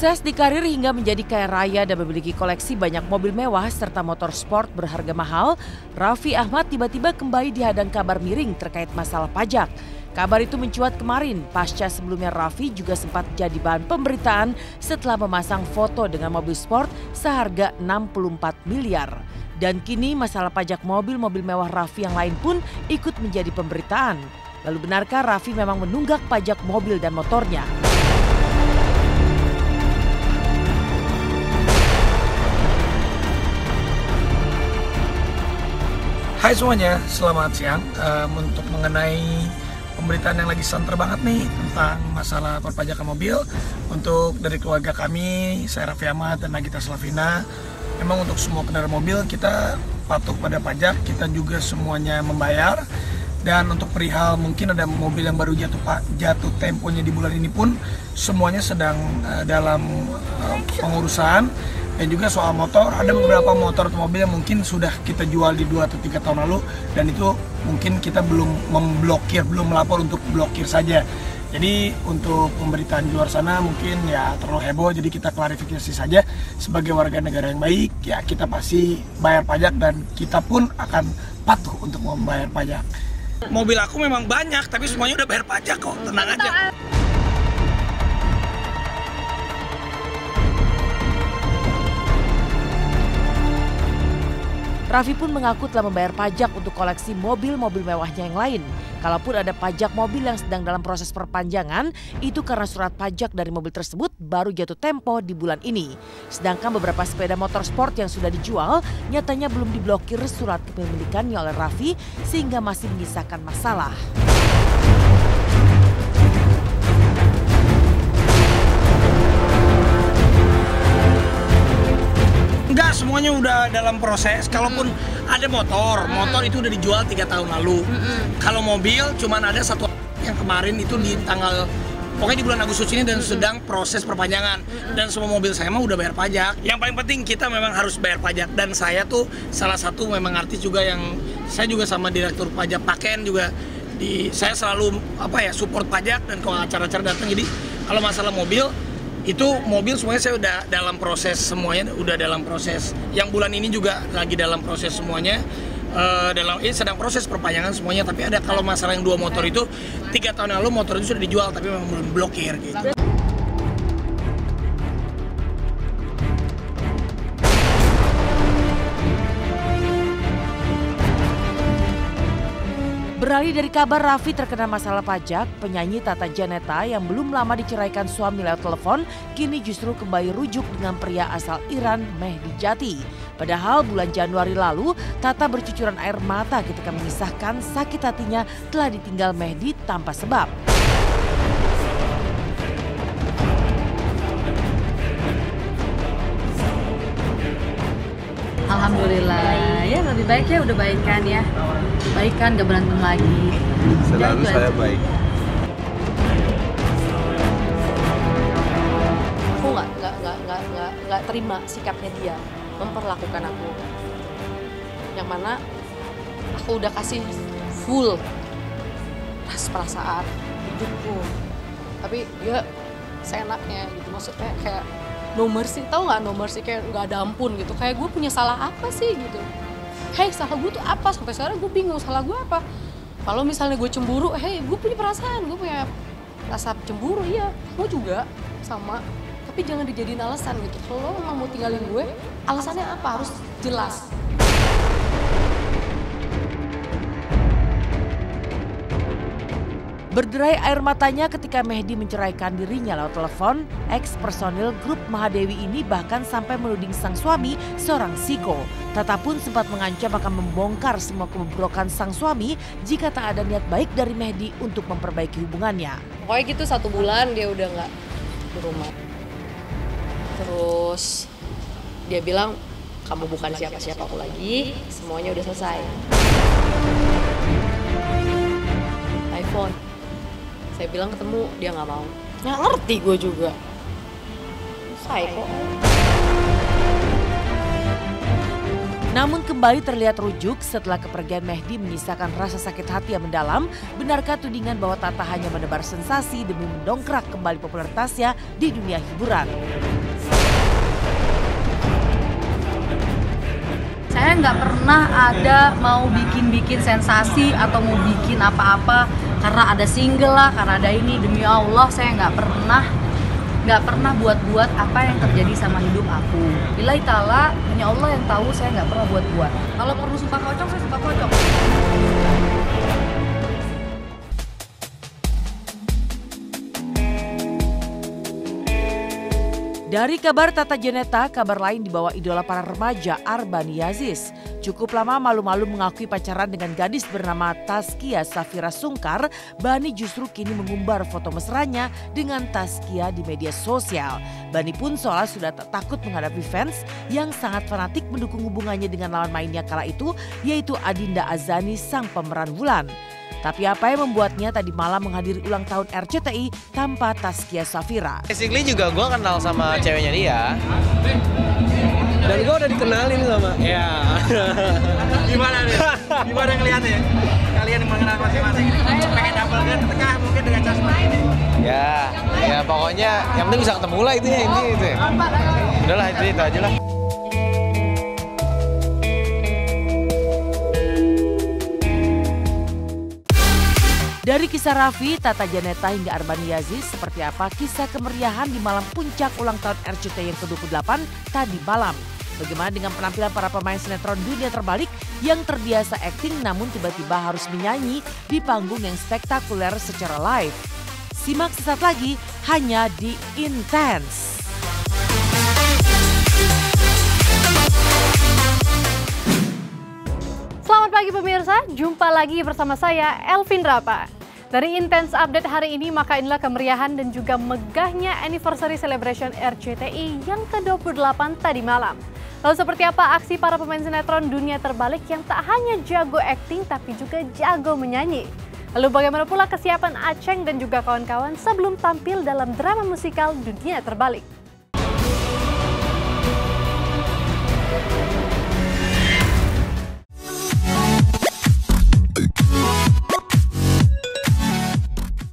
Sukses di karir hingga menjadi kaya raya dan memiliki koleksi banyak mobil mewah serta motor sport berharga mahal, Raffi Ahmad tiba-tiba kembali dihadang kabar miring terkait masalah pajak. Kabar itu mencuat kemarin pasca sebelumnya Raffi juga sempat jadi bahan pemberitaan setelah memasang foto dengan mobil sport seharga 64 miliar. Dan kini masalah pajak mobil-mobil mewah Raffi yang lain pun ikut menjadi pemberitaan. Lalu benarkah Raffi memang menunggak pajak mobil dan motornya? Hai semuanya, selamat siang. Untuk mengenai pemberitaan yang lagi santer banget nih tentang masalah perpajakan mobil, untuk dari keluarga kami, saya Raffi Ahmad dan Nagita Slavina, memang untuk semua kendaraan mobil kita patuh pada pajak, kita juga semuanya membayar. Dan untuk perihal mungkin ada mobil yang baru jatuh temponya di bulan ini pun semuanya sedang dalam pengurusan. Dan juga soal motor, ada beberapa motor atau mobil yang mungkin sudah kita jual di 2 atau 3 tahun lalu dan itu mungkin kita belum memblokir, belum melapor untuk blokir saja. Jadi untuk pemberitaan di luar sana mungkin ya terlalu heboh, jadi kita klarifikasi saja sebagai warga negara yang baik, ya kita pasti bayar pajak dan kita pun akan patuh untuk membayar pajak. Mobil aku memang banyak, tapi semuanya udah bayar pajak kok, tenang aja. Raffi pun mengaku telah membayar pajak untuk koleksi mobil-mobil mewahnya yang lain. Kalaupun ada pajak mobil yang sedang dalam proses perpanjangan, itu karena surat pajak dari mobil tersebut baru jatuh tempo di bulan ini. Sedangkan beberapa sepeda motor sport yang sudah dijual, nyatanya belum diblokir surat kepemilikannya oleh Raffi sehingga masih menyisakan masalah. Enggak, semuanya udah dalam proses. Kalaupun ada motor itu udah dijual 3 tahun lalu. Kalau mobil cuman ada satu yang kemarin itu di tanggal, pokoknya di bulan Agustus ini dan sedang proses perpanjangan. Dan semua mobil saya mah udah bayar pajak. Yang paling penting kita memang harus bayar pajak. Dan saya tuh salah satu memang artis juga yang, saya juga sama direktur pajak Paken juga, saya selalu support pajak dan kalau acara-acara datang. Jadi kalau masalah mobil, itu mobil semuanya saya udah dalam proses, semuanya udah dalam proses. Yang bulan ini juga lagi dalam proses semuanya, sedang proses perpanjangan semuanya. Tapi ada kalau masalah yang 2 motor itu 3 tahun lalu motor itu sudah dijual tapi memang belum blokir gitu. Beralih dari kabar Raffi terkena masalah pajak, penyanyi Tata Janeta yang belum lama diceraikan suami lewat telepon kini justru kembali rujuk dengan pria asal Iran, Mehdi Jati. Padahal bulan Januari lalu, Tata bercucuran air mata ketika mengisahkan sakit hatinya telah ditinggal Mehdi tanpa sebab. Alhamdulillah, ya lebih baik ya, udah baikan ya. Baikan, gak berantem lagi. Selalu saya baik. Aku nggak terima sikapnya dia memperlakukan aku. Yang mana aku udah kasih full perasaan hidupku. Tapi dia seenaknya gitu, maksudnya kayak no mercy, tau gak no mercy, kayak gak ada ampun gitu. Kayak gue punya salah apa sih gitu. Hei, salah gue tuh apa? Sampai sekarang gue bingung salah gue apa. Kalau misalnya gue cemburu, hei gue punya perasaan, gue punya rasa cemburu, iya. Gue juga sama, tapi jangan dijadiin alasan gitu. Kalau lo emang mau tinggalin gue, alasannya apa? Harus jelas. Berderai air matanya ketika Mehdi menceraikan dirinya lewat telepon, ex-personil grup Mahadewi ini bahkan sampai menuding sang suami seorang psiko. Tata pun sempat mengancam akan membongkar semua kebobrokan sang suami jika tak ada niat baik dari Mehdi untuk memperbaiki hubungannya. Pokoknya gitu 1 bulan dia udah nggak di rumah. Terus dia bilang, kamu bukan siapa-siapa aku lagi, semuanya udah selesai. iPhone. Saya bilang ketemu, dia nggak mau. Nggak ngerti gue juga. Psycho. Namun kembali terlihat rujuk setelah kepergian Mehdi menyisakan rasa sakit hati yang mendalam. Benarkah tudingan bahwa Tata hanya menebar sensasi demi mendongkrak kembali popularitasnya di dunia hiburan? Saya nggak pernah ada mau bikin sensasi atau mau bikin apa-apa karena ada single lah, karena ada ini. Demi Allah saya nggak pernah buat-buat apa yang terjadi sama hidup aku. Billahi ta'ala, hanya Allah yang tahu, saya nggak pernah buat-buat. Kalau perlu suka kocok, saya suka kocok. Dari kabar Tata Janeta, kabar lain dibawa idola para remaja Arbani Aziz. Cukup lama malu-malu mengakui pacaran dengan gadis bernama Taskia Safira Sungkar, Bani justru kini mengumbar foto mesranya dengan Taskia di media sosial. Bani pun seolah sudah tak takut menghadapi fans yang sangat fanatik mendukung hubungannya dengan lawan mainnya kala itu, yaitu Adinda Azani sang pemeran Wulan. Tapi apa yang membuatnya tadi malam menghadiri ulang tahun RCTI tanpa Taskia Safira? Basically juga gue kenal sama ceweknya dia. Dan gue udah dikenalin sama. Ya. Gimana nih? Gimana ngeliatnya? Kalian yang mengenal masing-masing ini. Pengen double kan tengah mungkin dengan Casma ini. Ya pokoknya yang penting bisa ketemu lah itu ya ini itu. Udahlah itu aja lah. Dari kisah Raffi, Tata Janeta hingga Arbani Aziz, seperti apa kisah kemeriahan di malam puncak ulang tahun RCTI yang ke-28 tadi malam? Bagaimana dengan penampilan para pemain sinetron Dunia Terbalik yang terbiasa akting namun tiba-tiba harus menyanyi di panggung yang spektakuler secara live? Simak sesaat lagi hanya di Intense. Selamat pagi pemirsa, jumpa lagi bersama saya Elvin Rapa. Dari Intense Update hari ini, maka inilah kemeriahan dan juga megahnya Anniversary Celebration RCTI yang ke-28 tadi malam. Lalu seperti apa aksi para pemain sinetron Dunia Terbalik yang tak hanya jago akting tapi juga jago menyanyi? Lalu bagaimana pula kesiapan Aceng dan juga kawan-kawan sebelum tampil dalam drama musikal Dunia Terbalik?